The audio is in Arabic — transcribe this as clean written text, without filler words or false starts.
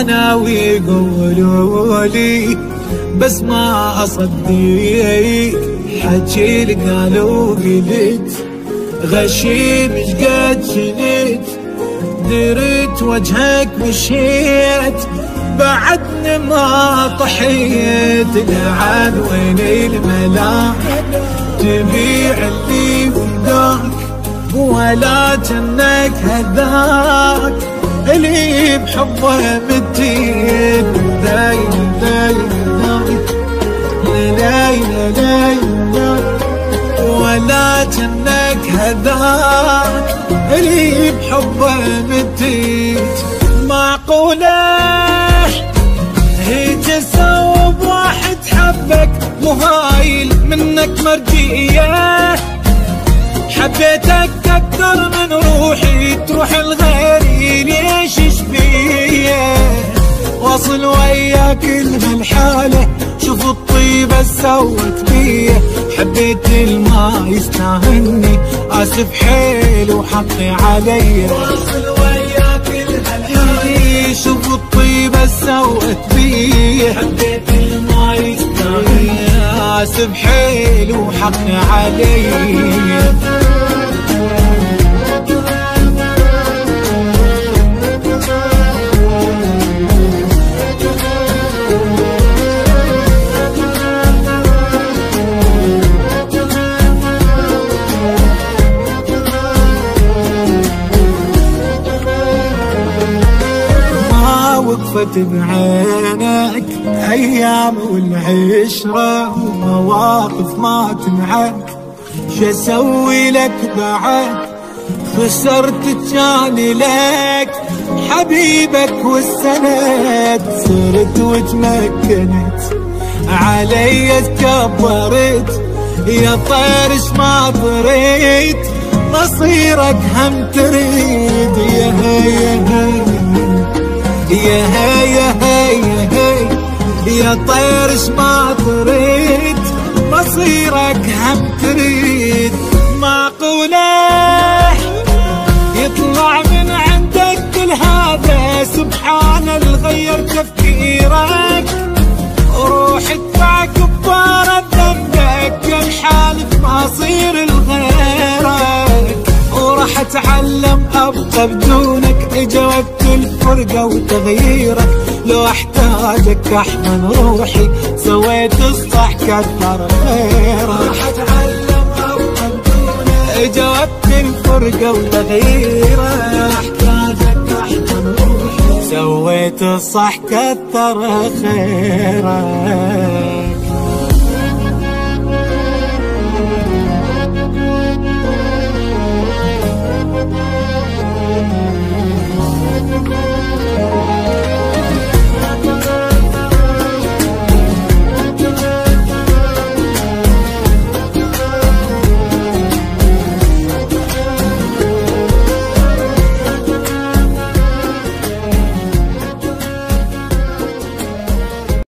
انا ويقولوا لي بس ما اصدق، حكي لي قالوا قلت غشيم ايش قد جنيت، دريت وجهك مشيت بعدني ما طحيت، لعن وين الملا تبيع اللي وداك ولا جنك هداك اللي بحبه متين، دايم دايم دايم دايم ولا جنك هداك اللي بحبه متيت. معقولة هيك صوب واحد حبك مهايل منك مرجية، حبيتك اكثر من روحي تروح لغيري ليش ايش بيه، واصل وياك هالحالة شوف الطيبة سوت بيه، حبيت الما يستاهلني اسف حيل وحطي علي، واصل وياك هالحالة شوف الطيبة سوت بيه، حبيت الما يستاهلني اسف حيل وحطي علي. وقفت بعينك ايام والعشره ومواقف ما تنعك، شسوي لك بعد خسرت جاني لك حبيبك والسند، صرت وتمكنت علي تكبرت يا طيرش ما طريت، مصيرك هم تريد يا هي يا هي يا هي يا طيرش ما طريت، مصيرك هم تريد. معقولة يطلع من عندك كل هذا سبحان الغير تفكيرك، روح ادفع كفارة ذنبك كم حالف ما اصير لغيرك، وراح اتعلم ابقى بدونك جاوبت الفرقة وتغييرك، لو احتاجك احمل روحي سويت الصح كثر خيرك، راح اتعلم ابقى بدونك جاوبت الفرقة وتغييرك، لو احتاجك احمل روحي سويت الصح كثر خيرك.